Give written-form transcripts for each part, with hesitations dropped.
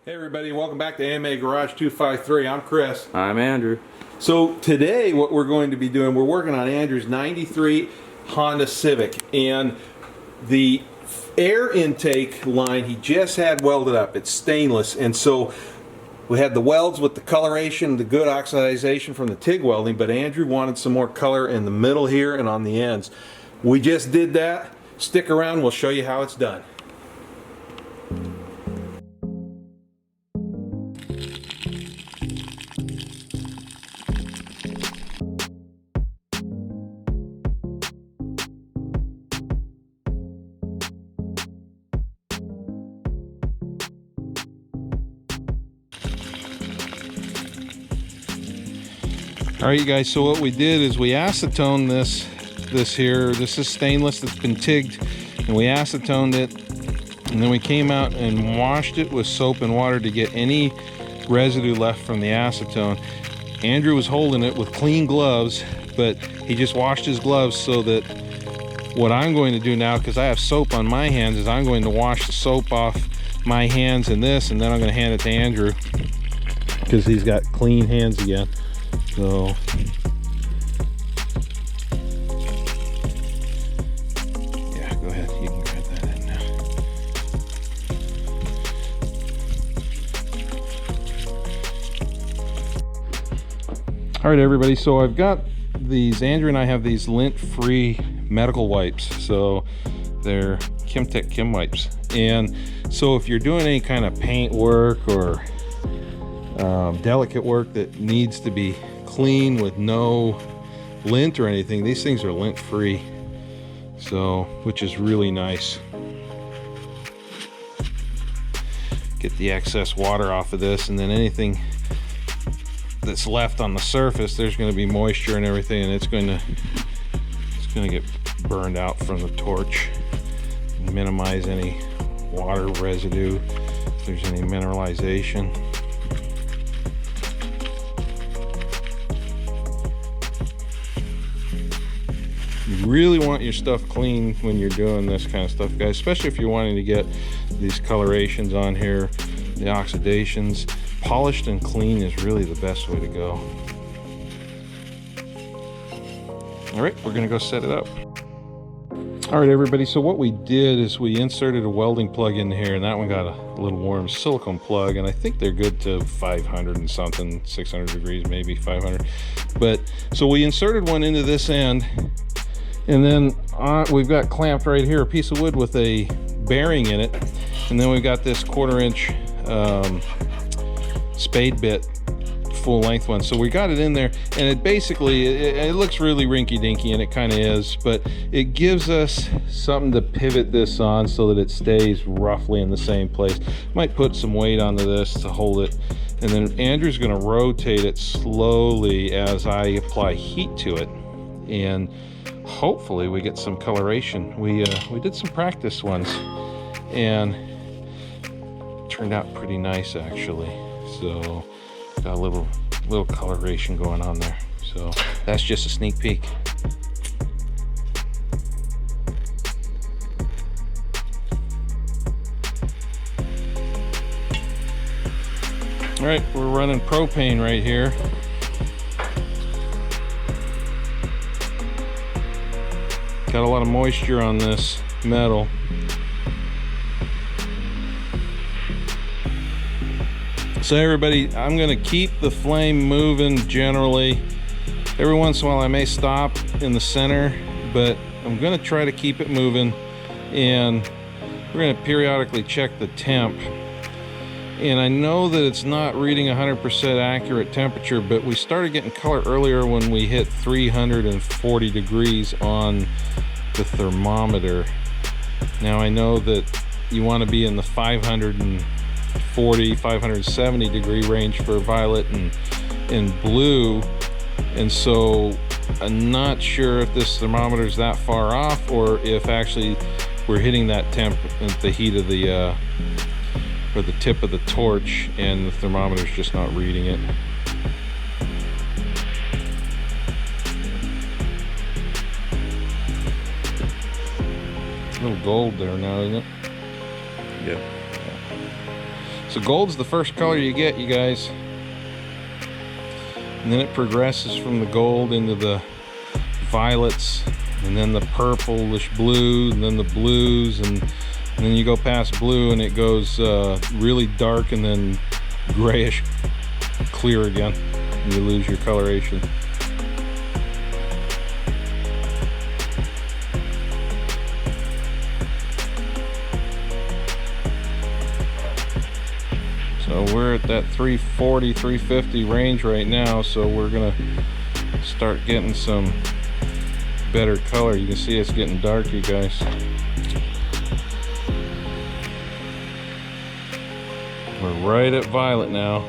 Hey everybody, welcome back to AMA Garage 253. I'm Chris. I'm Andrew. So today what we're going to be doing, we're working on Andrew's 93 Honda Civic, and the air intake line he just had welded up. It's stainless, and so we had the welds with the coloration, the good oxidization from the TIG welding, but Andrew wanted some more color in the middle here and on the ends. We just did that. Stick around, we'll show you how it's done. Alright you guys, so what we did is we acetone this here. This is stainless that's been TIGged, and we acetoned it, and then we came out and washed it with soap and water to get any residue left from the acetone. Andrew was holding it with clean gloves, but he just washed his gloves. So that what I'm going to do now, because I have soap on my hands, is I'm going to wash the soap off my hands in this, and then I'm going to hand it to Andrew because he's got clean hands again. So yeah, go ahead, you can grab that in now. All right everybody, so I've got these, Andrew and I have these lint-free medical wipes. So they're Kimtech Kim wipes, and so if you're doing any kind of paint work or delicate work that needs to be clean with no lint or anything, these things are lint free, so which is really nice. Get the excess water off of this, and then anything that's left on the surface, there's going to be moisture and everything, and it's going to get burned out from the torch. Minimize any water residue if there's any mineralization. You really want your stuff clean when you're doing this kind of stuff, guys, especially if you're wanting to get these colorations on here, the oxidations. Polished and clean is really the best way to go. All right, we're gonna go set it up. All right, everybody, so what we did is we inserted a welding plug in here, and that one got a little warm, silicone plug, and I think they're good to 500 and something, 600 degrees, maybe 500. But so we inserted one into this end, and then we've got clamped right here a piece of wood with a bearing in it, and then we've got this 1/4 inch spade bit, full length one. So we got it in there, and it basically it looks really rinky-dinky, and it kind of is, but it gives us something to pivot this on so that it stays roughly in the same place. Might put some weight onto this to hold it, and then Andrew's going to rotate it slowly as I apply heat to it, and hopefully we get some coloration. We did some practice ones, and it turned out pretty nice actually. So got a little coloration going on there. So that's just a sneak peek. All right, we're running propane right here. Got a lot of moisture on this metal. So everybody, I'm going to keep the flame moving generally. Every once in a while I may stop in the center, but I'm going to try to keep it moving, and we're going to periodically check the temp. And I know that it's not reading 100% accurate temperature, but we started getting color earlier when we hit 340 degrees on the thermometer. Now I know that you want to be in the 540, 570 degree range for violet and blue, and so I'm not sure if this thermometer is that far off, or if actually we're hitting that temp at the heat of the or the tip of the torch, and the thermometer's just not reading it. A little gold there now, isn't it? Yeah. So gold's the first color you get, you guys. And then it progresses from the gold into the violets, and then the purplish blue, and then the blues, and then you go past blue and it goes really dark and then grayish clear again, and you lose your coloration. So we're at that 340, 350 range right now, so we're gonna start getting some better color. You can see it's getting dark, you guys. We're right at violet now.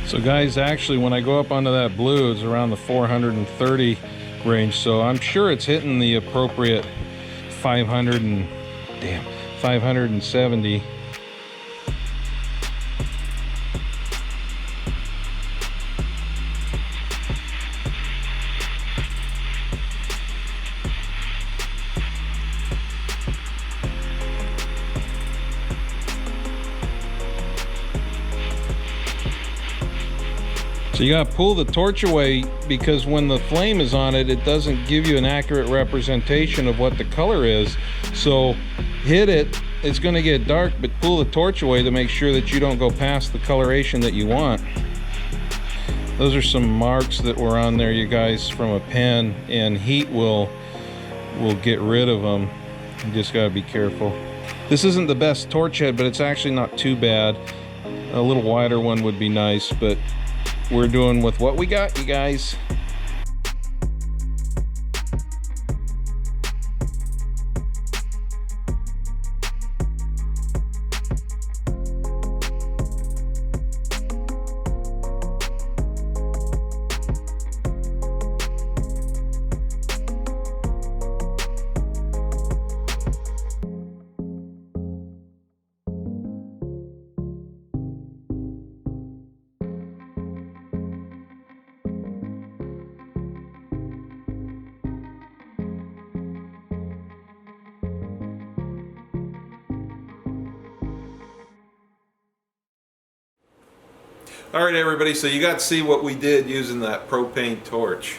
So guys, actually when I go up onto that blue, it's around the 430 range, so I'm sure it's hitting the appropriate 570. So you gotta pull the torch away, because when the flame is on it, it doesn't give you an accurate representation of what the color is. So hit it, it's gonna get dark, but pull the torch away to make sure that you don't go past the coloration that you want. Those are some marks that were on there, you guys, from a pen, and heat will get rid of them. You just gotta be careful. This isn't the best torch head, but it's actually not too bad. A little wider one would be nice, but we're doing with what we got, you guys. All right, everybody, so you got to see what we did using that propane torch.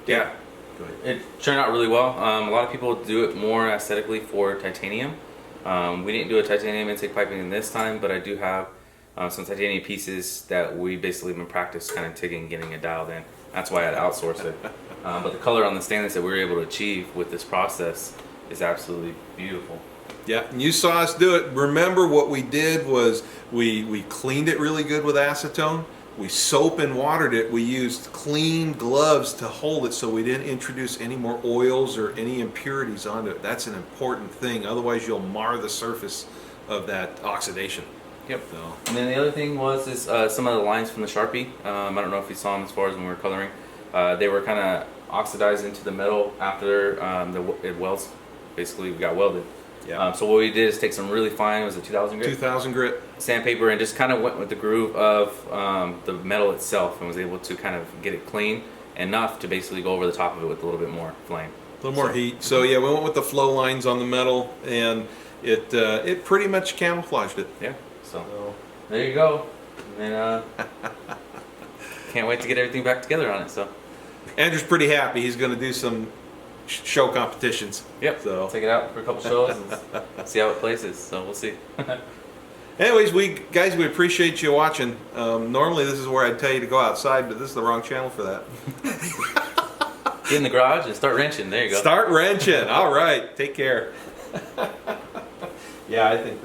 Yeah, it turned out really well. A lot of people do it more aesthetically for titanium. We didn't do a titanium intake piping in this time, but I do have some titanium pieces that we basically been practice kind of taking and getting it dialed in. That's why I had to outsource it. But the color on the stainless that we were able to achieve with this process is absolutely beautiful. Yeah, and you saw us do it. Remember, what we did was we cleaned it really good with acetone. We soap and watered it. We used clean gloves to hold it so we didn't introduce any more oils or any impurities onto it. That's an important thing. Otherwise, you'll mar the surface of that oxidation. Yep. So. And then the other thing was some of the lines from the Sharpie. I don't know if you saw them as far as when we were coloring. They were kind of oxidized into the metal after it welds. Basically, we got welded. Yeah. So what we did is take some really fine, was it 2000 grit? 2000 grit. Sandpaper, and just kind of went with the groove of the metal itself, and was able to kind of get it clean enough to basically go over the top of it with a little bit more flame. A little more heat. So yeah, we went with the flow lines on the metal, and it pretty much camouflaged it. Yeah. So there you go. And then can't wait to get everything back together on it. So Andrew's pretty happy. He's going to do some show competitions. yep. So I'll take it out for a couple shows and see how it places. So we'll see. anyways, we appreciate you watching. Normally this is where I'd tell you to go outside, but this is the wrong channel for that. Get in the garage and start wrenching. There you go. Start wrenching. All right. Take care. Yeah, I think